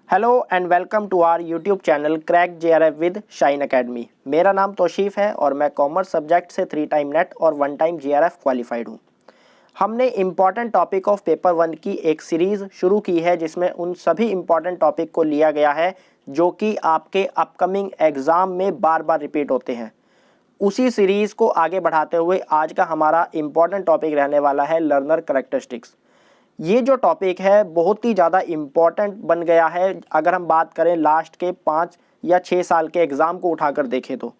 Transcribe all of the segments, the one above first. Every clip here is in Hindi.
Hello and welcome to our YouTube channel Crack JRF with Shine Academy. मेरा नाम तौसीफ है और मैं कॉमर्स सब्जेक्ट से 3 टाइम नेट और 1 टाइम जेआरएफ क्वालिफाइड हूँ। हमने इम्पॉर्टेंट टॉपिक ऑफ पेपर 1 की एक सीरीज़ शुरू की है जिसमें उन सभी इम्पॉर्टेंट टॉपिक को लिया गया है जो कि आपके अपकमिंग एग्ज़ाम में बार बार रिपीट होते हैं। उसी सीरीज़ को आगे बढ़ाते हुए आज का हमारा इम्पॉर्टेंट टॉपिक रहने वाला है लर्नर करैक्टरिस्टिक्स। ये जो टॉपिक है बहुत ही ज़्यादा इम्पॉर्टेंट बन गया है। अगर हम बात करें लास्ट के 5 या 6 साल के एग्ज़ाम को उठाकर देखें तो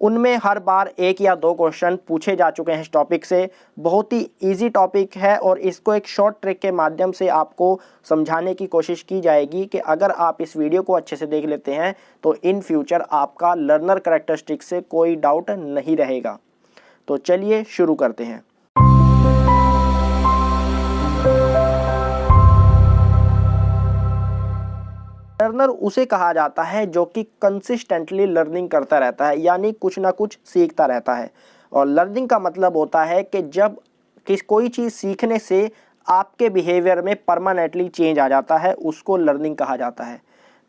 उनमें हर बार 1 या 2 क्वेश्चन पूछे जा चुके हैं इस टॉपिक से। बहुत ही इजी टॉपिक है और इसको एक शॉर्ट ट्रिक के माध्यम से आपको समझाने की कोशिश की जाएगी कि अगर आप इस वीडियो को अच्छे से देख लेते हैं तो इन फ्यूचर आपका लर्नर करैक्टरिस्टिक्स से कोई डाउट नहीं रहेगा। तो चलिए शुरू करते हैं। लर्नर उसे कहा जाता है जो कि कंसिस्टेंटली लर्निंग करता रहता है, यानी कुछ ना कुछ सीखता रहता है। और लर्निंग का मतलब होता है कि जब कोई चीज़ सीखने से आपके बिहेवियर में परमानेंटली चेंज आ जाता है, उसको लर्निंग कहा जाता है।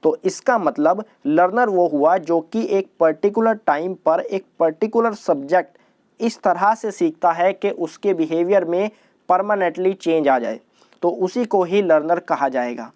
तो इसका मतलब लर्नर वो हुआ जो कि एक पर्टिकुलर टाइम पर एक पर्टिकुलर सब्जेक्ट इस तरह से सीखता है कि उसके बिहेवियर में परमानेंटली चेंज आ जाए, तो उसी को ही लर्नर कहा जाएगा।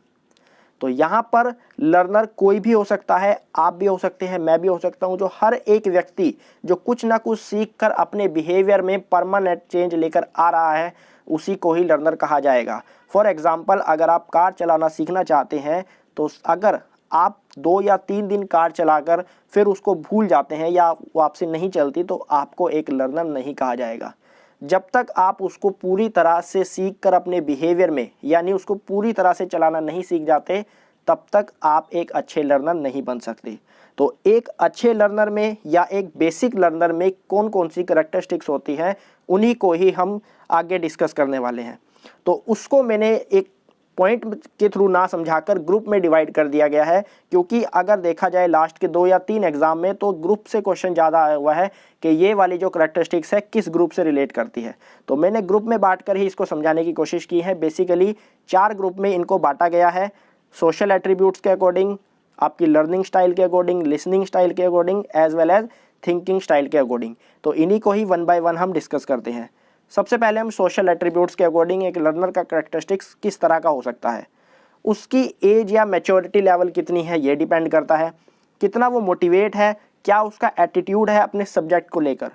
तो यहाँ पर लर्नर कोई भी हो सकता है, आप भी हो सकते हैं, मैं भी हो सकता हूँ। जो हर एक व्यक्ति जो कुछ ना कुछ सीखकर अपने बिहेवियर में परमानेंट चेंज लेकर आ रहा है, उसी को ही लर्नर कहा जाएगा। फॉर एग्जांपल, अगर आप कार चलाना सीखना चाहते हैं तो अगर आप 2 या 3 दिन कार चलाकर फिर उसको भूल जाते हैं या वो आपसे नहीं चलती, तो आपको एक लर्नर नहीं कहा जाएगा। जब तक आप उसको पूरी तरह से सीख कर अपने बिहेवियर में, यानी उसको पूरी तरह से चलाना नहीं सीख जाते, तब तक आप एक अच्छे लर्नर नहीं बन सकते। तो एक अच्छे लर्नर में या एक बेसिक लर्नर में कौन कौन सी करैक्टरिस्टिक्स होती हैं, उन्हीं को ही हम आगे डिस्कस करने वाले हैं। तो उसको मैंने एक पॉइंट के थ्रू ना समझाकर ग्रुप में डिवाइड कर दिया गया है, क्योंकि अगर देखा जाए लास्ट के 2 या 3 एग्जाम में तो ग्रुप से क्वेश्चन ज़्यादा आया हुआ है कि ये वाली जो करैक्टरिस्टिक्स है किस ग्रुप से रिलेट करती है। तो मैंने ग्रुप में बांट कर ही इसको समझाने की कोशिश की है। बेसिकली 4 ग्रुप में इनको बांटा गया है। सोशल एट्रीब्यूट्स के अकॉर्डिंग, आपकी लर्निंग स्टाइल के अकॉर्डिंग, लिसनिंग स्टाइल के according, as well as thinking style के अकॉर्डिंग। तो इन्हीं को ही 1 बाय 1 हम डिस्कस करते हैं। सबसे पहले हम सोशल एट्रीब्यूट्स के अकॉर्डिंग एक लर्नर का करैक्टरिस्टिक्स किस तरह का हो सकता है। उसकी एज या मैच्योरिटी लेवल कितनी है ये डिपेंड करता है, कितना वो मोटिवेट है, क्या उसका एटीट्यूड है अपने सब्जेक्ट को लेकर,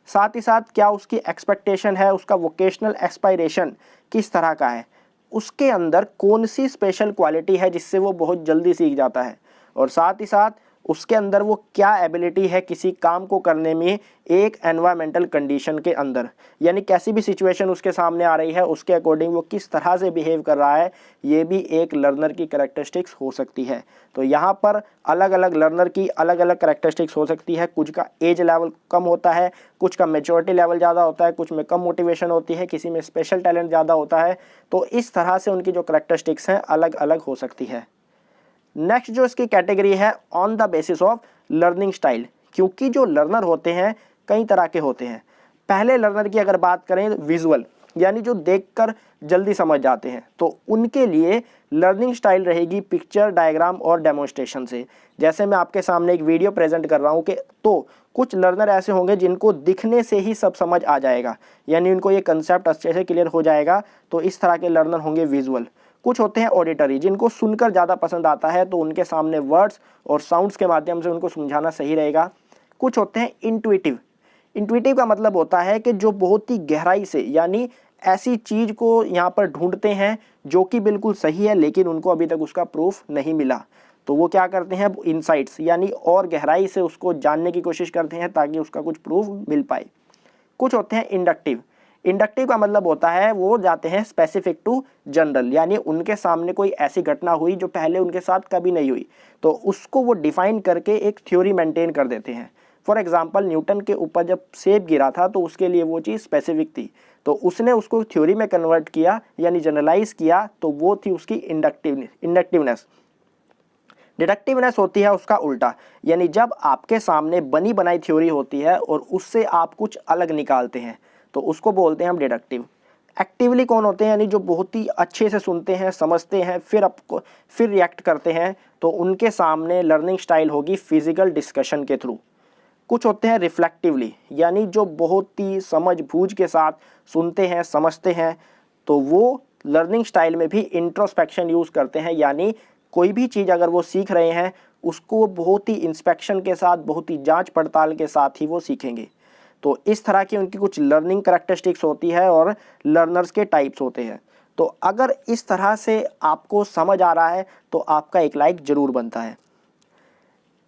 साथ ही साथ क्या उसकी एक्सपेक्टेशन है, उसका वोकेशनल एस्पायरेशन किस तरह का है, उसके अंदर कौन सी स्पेशल क्वालिटी है जिससे वो बहुत जल्दी सीख जाता है, और साथ ही साथ उसके अंदर वो क्या एबिलिटी है किसी काम को करने में एक एनवायरमेंटल कंडीशन के अंदर, यानी कैसी भी सिचुएशन उसके सामने आ रही है उसके अकॉर्डिंग वो किस तरह से बिहेव कर रहा है, ये भी एक लर्नर की करैक्टरिस्टिक्स हो सकती है। तो यहाँ पर अलग अलग लर्नर की अलग अलग करैक्टरिस्टिक्स हो सकती है। कुछ का एज लेवल कम होता है, कुछ का मैच्योरिटी लेवल ज़्यादा होता है, कुछ में कम मोटिवेशन होती है, किसी में स्पेशल टैलेंट ज़्यादा होता है। तो इस तरह से उनकी जो करैक्टरिस्टिक्स हैं अलग अलग हो सकती है। नेक्स्ट जो इसकी कैटेगरी है on the basis of learning style, क्योंकि जो लर्नर होते हैं कई तरह के होते हैं। पहले लर्नर की अगर बात करें विजुअल, यानी जो देखकर जल्दी समझ जाते हैं, तो उनके लिए लर्निंग स्टाइल रहेगी पिक्चर, डायग्राम और डेमोन्स्ट्रेशन से। जैसे मैं आपके सामने एक वीडियो प्रेजेंट कर रहा हूँ कि तो कुछ लर्नर ऐसे होंगे जिनको दिखने से ही सब समझ आ जाएगा, यानी उनको ये कंसेप्ट अच्छे से क्लियर हो जाएगा। तो इस तरह के लर्नर होंगे विजुअल। कुछ होते हैं ऑडिटरी, जिनको सुनकर ज़्यादा पसंद आता है, तो उनके सामने वर्ड्स और साउंड्स के माध्यम से उनको समझाना सही रहेगा। कुछ होते हैं इंट्यूटिव। इंट्यूटिव का मतलब होता है कि जो बहुत ही गहराई से, यानी ऐसी चीज़ को यहाँ पर ढूंढते हैं जो कि बिल्कुल सही है लेकिन उनको अभी तक उसका प्रूफ नहीं मिला, तो वो क्या करते हैं, इनसाइट्स यानी और गहराई से उसको जानने की कोशिश करते हैं ताकि उसका कुछ प्रूफ मिल पाए। कुछ होते हैं इंडक्टिव। इंडक्टिव का मतलब होता है वो जाते हैं स्पेसिफिक टू जनरल, यानी उनके सामने कोई ऐसी घटना हुई जो पहले उनके साथ कभी नहीं हुई, तो उसको वो डिफाइन करके एक थ्योरी मेंटेन कर देते हैं। फॉर एग्जांपल, न्यूटन के ऊपर जब सेब गिरा था तो उसके लिए वो चीज़ स्पेसिफिक थी, तो उसने उसको थ्योरी में कन्वर्ट किया यानी जनरलाइज किया, तो वो थी उसकी इंडक्टिवनेस। डिडक्टिवनेस होती है उसका उल्टा, यानी जब आपके सामने बनी बनाई थ्योरी होती है और उससे आप कुछ अलग निकालते हैं, तो उसको बोलते हैं हम डिडक्टिव। एक्टिवली कौन होते हैं, यानी जो बहुत ही अच्छे से सुनते हैं, समझते हैं, फिर रिएक्ट करते हैं, तो उनके सामने लर्निंग स्टाइल होगी फिजिकल डिस्कशन के थ्रू। कुछ होते हैं रिफ्लेक्टिवली, यानी जो बहुत ही समझ बूझ के साथ सुनते हैं, समझते हैं, तो वो लर्निंग स्टाइल में भी इंट्रोस्पेक्शन यूज़ करते हैं, यानी कोई भी चीज़ अगर वो सीख रहे हैं उसको बहुत ही इंस्पेक्शन के साथ, बहुत ही जांच पड़ताल के साथ ही वो सीखेंगे। तो इस तरह की उनकी कुछ लर्निंग करैक्टरिस्टिक्स होती है और लर्नर्स के टाइप्स होते हैं। तो अगर इस तरह से आपको समझ आ रहा है तो आपका एक लाइक ज़रूर बनता है।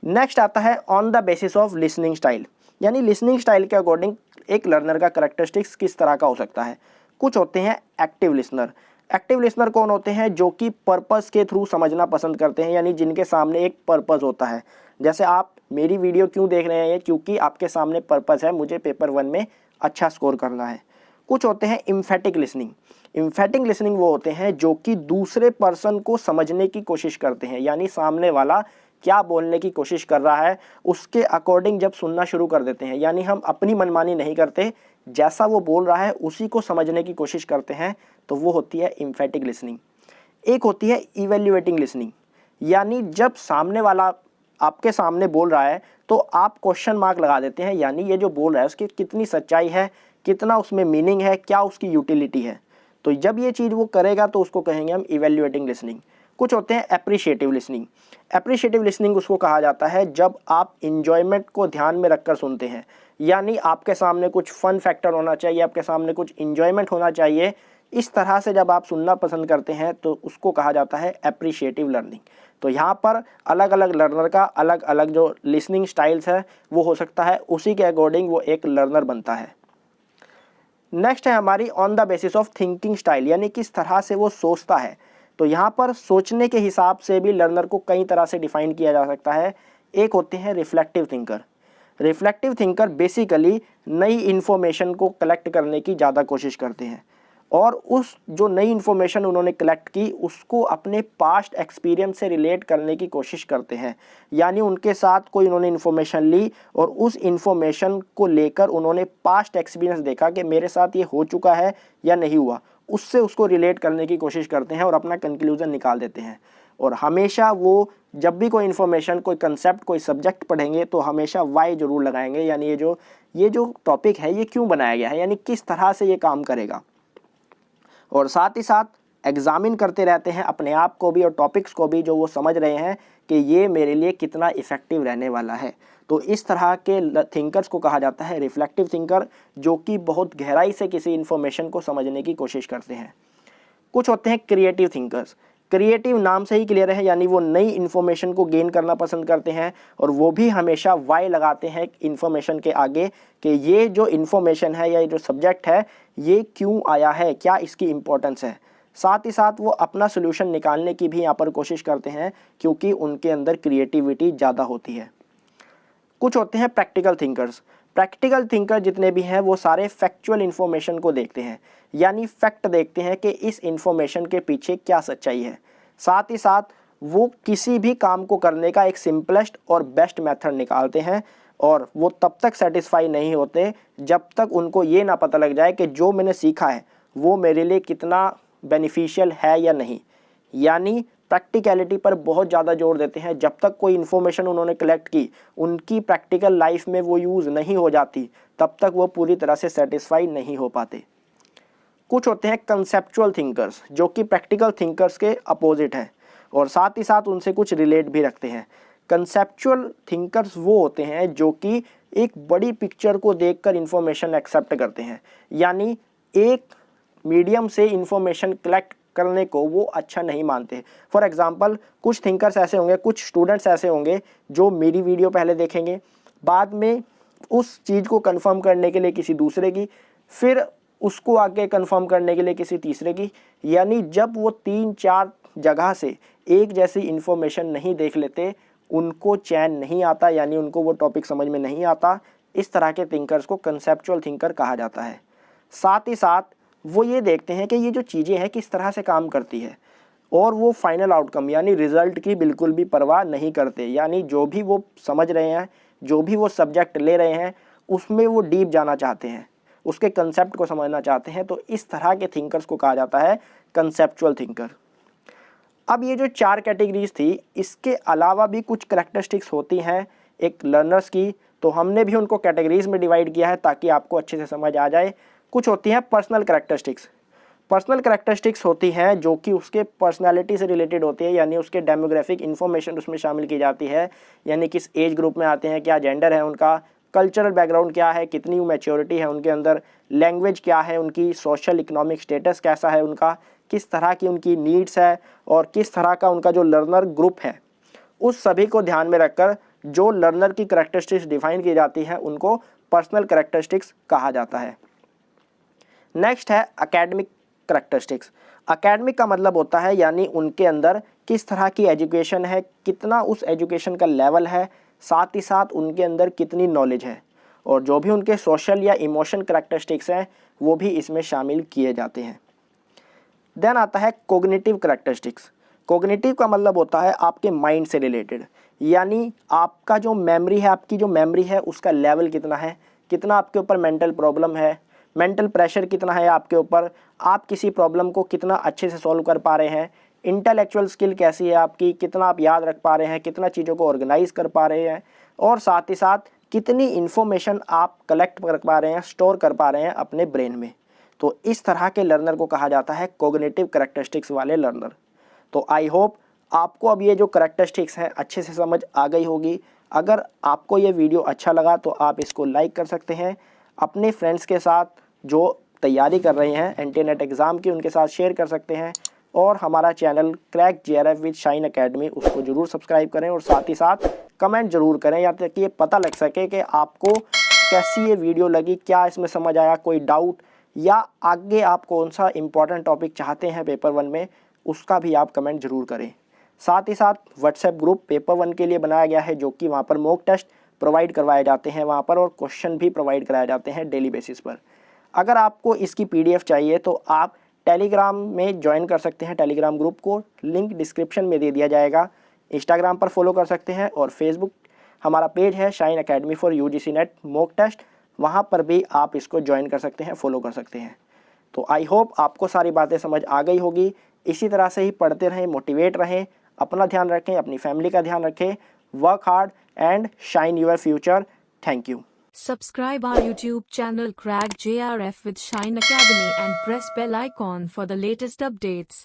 नेक्स्ट आता है on the basis of listening style, यानी लिसनिंग स्टाइल के अकॉर्डिंग एक लर्नर का करैक्टरिस्टिक्स किस तरह का हो सकता है। कुछ होते हैं एक्टिव लिसनर। एक्टिव लिसनर कौन होते हैं, जो कि पर्पस के थ्रू समझना पसंद करते हैं, यानी जिनके सामने एक पर्पस होता है। जैसे आप मेरी वीडियो क्यों देख रहे हैं, क्योंकि आपके सामने पर्पस है, मुझे पेपर 1 में अच्छा स्कोर करना है। कुछ होते हैं इम्फेटिक लिसनिंग। इम्फेटिक लिसनिंग वो होते हैं जो कि दूसरे पर्सन को समझने की कोशिश करते हैं, यानी सामने वाला क्या बोलने की कोशिश कर रहा है उसके अकॉर्डिंग जब सुनना शुरू कर देते हैं, यानी हम अपनी मनमानी नहीं करते, जैसा वो बोल रहा है उसी को समझने की कोशिश करते हैं, तो वो होती है इम्फेटिक लिसनिंग। एक होती है इवैल्यूएटिंग लिसनिंग, यानी जब सामने वाला आपके सामने बोल रहा है तो आप क्वेश्चन मार्क लगा देते हैं, यानी ये जो बोल रहा है उसकी कितनी सच्चाई है, कितना उसमें मीनिंग है, क्या उसकी यूटिलिटी है। तो जब ये चीज़ वो करेगा तो उसको कहेंगे हम इवैल्यूएटिंग लिसनिंग। कुछ होते हैं एप्रिशिएटिव लिसनिंग। एप्रिशिएटिव लिसनिंग उसको कहा जाता है जब आप इंजॉयमेंट को ध्यान में रखकर सुनते हैं, यानी आपके सामने कुछ फन फैक्टर होना चाहिए, आपके सामने कुछ इंजॉयमेंट होना चाहिए। इस तरह से जब आप सुनना पसंद करते हैं तो उसको कहा जाता है एप्रिशिएटिव लर्निंग। तो यहाँ पर अलग अलग लर्नर का अलग अलग जो लिसनिंग स्टाइल्स है वो हो सकता है, उसी के अकॉर्डिंग वो एक लर्नर बनता है। नेक्स्ट है हमारी on the basis of thinking style, यानी किस तरह से वो सोचता है। तो यहाँ पर सोचने के हिसाब से भी लर्नर को कई तरह से डिफाइन किया जा सकता है। एक होते हैं reflective thinker. Reflective thinker basically नई इन्फॉर्मेशन को कलेक्ट करने की ज़्यादा कोशिश करते हैं और उस जो नई इन्फॉर्मेशन उन्होंने कलेक्ट की उसको अपने पास्ट एक्सपीरियंस से रिलेट करने की कोशिश करते हैं, यानी उनके साथ कोई उन्होंने इन्फॉर्मेशन ली और उस इन्फॉर्मेशन को लेकर उन्होंने पास्ट एक्सपीरियंस देखा कि मेरे साथ ये हो चुका है या नहीं हुआ, उससे उसको रिलेट करने की कोशिश करते हैं और अपना कंक्लूजन निकाल देते हैं। और हमेशा वो जब भी कोई इन्फॉर्मेशन, कोई कंसेप्ट, कोई सब्जेक्ट पढ़ेंगे तो हमेशा वाई ज़रूर लगाएंगे, यानी ये जो टॉपिक है ये क्यों बनाया गया है, यानी किस तरह से ये काम करेगा। और साथ ही साथ एग्जामिन करते रहते हैं अपने आप को भी और टॉपिक्स को भी जो वो समझ रहे हैं कि ये मेरे लिए कितना इफ़ेक्टिव रहने वाला है। तो इस तरह के थिंकर्स को कहा जाता है रिफ्लेक्टिव थिंकर, जो कि बहुत गहराई से किसी इन्फॉर्मेशन को समझने की कोशिश करते हैं। कुछ होते हैं क्रिएटिव थिंकर्स। क्रिएटिव नाम से ही क्लियर है, यानी वो नई इन्फॉर्मेशन को गेन करना पसंद करते हैं और वो भी हमेशा वाई लगाते हैं इन्फॉर्मेशन के आगे कि ये जो इन्फॉर्मेशन है या ये जो सब्जेक्ट है ये क्यों आया है, क्या इसकी इम्पोर्टेंस है। साथ ही साथ वो अपना सोल्यूशन निकालने की भी यहाँ पर कोशिश करते हैं, क्योंकि उनके अंदर क्रिएटिविटी ज़्यादा होती है। कुछ होते हैं प्रैक्टिकल थिंकर्स। प्रैक्टिकल थिंकर जितने भी हैं वो सारे फैक्चुअल इन्फॉर्मेशन को देखते हैं, यानी फैक्ट देखते हैं कि इस इन्फॉर्मेशन के पीछे क्या सच्चाई है। साथ ही साथ वो किसी भी काम को करने का एक सिंपलेस्ट और बेस्ट मेथड निकालते हैं और वो तब तक सेटिस्फाई नहीं होते जब तक उनको ये ना पता लग जाए कि जो मैंने सीखा है वो मेरे लिए कितना बेनिफिशियल है या नहीं। यानी प्रैक्टिकलिटी पर बहुत ज़्यादा जोर देते हैं। जब तक कोई इन्फॉर्मेशन उन्होंने कलेक्ट की उनकी प्रैक्टिकल लाइफ में वो यूज़ नहीं हो जाती तब तक वो पूरी तरह से सेटिस्फाई नहीं हो पाते। कुछ होते हैं कंसेप्चुअल थिंकर्स, जो कि प्रैक्टिकल थिंकर्स के अपोजिट हैं और साथ ही साथ उनसे कुछ रिलेट भी रखते हैं। कंसेप्चुअल थिंकर्स वो होते हैं जो कि एक बड़ी पिक्चर को देखकर इन्फॉर्मेशन एक्सेप्ट करते हैं, यानी एक मीडियम से इन्फॉर्मेशन कलेक्ट करने को वो अच्छा नहीं मानते। फॉर एग्जांपल कुछ थिंकर्स ऐसे होंगे, कुछ स्टूडेंट्स ऐसे होंगे जो मेरी वीडियो पहले देखेंगे, बाद में उस चीज़ को कंफर्म करने के लिए किसी दूसरे की, फिर उसको आगे कंफर्म करने के लिए किसी तीसरे की, यानी जब वो 3-4 जगह से एक जैसी इन्फॉर्मेशन नहीं देख लेते उनको चैन नहीं आता, यानी उनको वो टॉपिक समझ में नहीं आता। इस तरह के थिंकर्स को कंसेप्चुअल थिंकर कहा जाता है। साथ ही साथ वो ये देखते हैं कि ये जो चीज़ें हैं किस तरह से काम करती है और वो फाइनल आउटकम यानी रिज़ल्ट की बिल्कुल भी परवाह नहीं करते, यानी जो भी वो समझ रहे हैं, जो भी वो सब्जेक्ट ले रहे हैं उसमें वो डीप जाना चाहते हैं उसके कंसेप्ट को समझना चाहते हैं, तो इस तरह के थिंकर्स को कहा जाता है कंसेप्चुअल थिंकर। अब ये जो 4 कैटेगरीज थी, इसके अलावा भी कुछ करैक्टरिस्टिक्स होती हैं एक लर्नर्स की, तो हमने भी उनको कैटेगरीज में डिवाइड किया है ताकि आपको अच्छे से समझ आ जाए। कुछ होती हैं पर्सनल करैक्टरिस्टिक्स। पर्सनल करैक्टरिस्टिक्स होती हैं जो कि उसके पर्सनालिटी से रिलेटेड होती है, यानी उसके डेमोग्राफिक इन्फॉर्मेशन उसमें शामिल की जाती है, यानी किस एज ग्रुप में आते हैं, क्या जेंडर है उनका, कल्चरल बैकग्राउंड क्या है, कितनी मैच्योरिटी है उनके अंदर, लैंग्वेज क्या है उनकी, सोशल इकोनॉमिक स्टेटस कैसा है उनका, किस तरह की उनकी नीड्स है और किस तरह का उनका जो लर्नर ग्रुप है, उस सभी को ध्यान में रखकर जो लर्नर की करैक्टरिस्टिक्स डिफाइन की जाती हैं उनको पर्सनल करैक्टरिस्टिक्स कहा जाता है। नेक्स्ट है एकेडमिक करैक्टरिस्टिक्स। एकेडमिक का मतलब होता है यानी उनके अंदर किस तरह की एजुकेशन है, कितना उस एजुकेशन का लेवल है, साथ ही साथ उनके अंदर कितनी नॉलेज है, और जो भी उनके सोशल या इमोशन करैक्टरिस्टिक्स हैं वो भी इसमें शामिल किए जाते हैं। देन आता है कोग्निटिव करैक्टरिस्टिक्स। कोग्निटिव का मतलब होता है आपके माइंड से रिलेटेड, यानी आपका जो मेमोरी है, आपकी जो मेमोरी है उसका लेवल कितना है, कितना आपके ऊपर मेंटल प्रॉब्लम है, मेंटल प्रेशर कितना है आपके ऊपर, आप किसी प्रॉब्लम को कितना अच्छे से सॉल्व कर पा रहे हैं, इंटेलेक्चुअल स्किल कैसी है आपकी, कितना आप याद रख पा रहे हैं, कितना चीज़ों को ऑर्गेनाइज कर पा रहे हैं, और साथ ही साथ कितनी इन्फॉर्मेशन आप कलेक्ट कर पा रहे हैं, स्टोर कर पा रहे हैं अपने ब्रेन में। तो इस तरह के लर्नर को कहा जाता है कोग्निटिव करैक्टरिस्टिक्स वाले लर्नर। तो आई होप आपको अब ये जो करैक्टरिस्टिक्स हैं अच्छे से समझ आ गई होगी। अगर आपको ये वीडियो अच्छा लगा तो आप इसको लाइक कर सकते हैं, अपने फ्रेंड्स के साथ जो तैयारी कर रहे हैं एनटीए-नेट एग्ज़ाम की उनके साथ शेयर कर सकते हैं, और हमारा channel Crack JRF with shine academy उसको ज़रूर सब्सक्राइब करें, और साथ ही साथ कमेंट ज़रूर करें या ताकि ये पता लग सके कि आपको कैसी ये वीडियो लगी, क्या इसमें समझ आया, कोई डाउट, या आगे आप कौन सा इंपॉर्टेंट टॉपिक चाहते हैं पेपर 1 में, उसका भी आप कमेंट ज़रूर करें। साथ ही साथ व्हाट्सएप ग्रुप पेपर 1 के लिए बनाया गया है, जो कि वहाँ पर मॉक टेस्ट प्रोवाइड करवाए जाते हैं वहाँ पर, और क्वेश्चन भी प्रोवाइड कराए जाते हैं डेली बेसिस पर। अगर आपको इसकी PDF चाहिए तो आप टेलीग्राम में ज्वाइन कर सकते हैं, टेलीग्राम ग्रुप को लिंक डिस्क्रिप्शन में दे दिया जाएगा। इंस्टाग्राम पर फॉलो कर सकते हैं, और फेसबुक हमारा पेज है Shine Academy for UGC NET mock test, वहाँ पर भी आप इसको ज्वाइन कर सकते हैं, फॉलो कर सकते हैं। तो आई होप आपको सारी बातें समझ आ गई होगी। इसी तरह से ही पढ़ते रहें, मोटिवेट रहें, अपना ध्यान रखें, अपनी फैमिली का ध्यान रखें, work hard and shine your future. Thank you. Subscribe our YouTube channel Crack JRF with Shine Academy and press bell icon for the latest updates.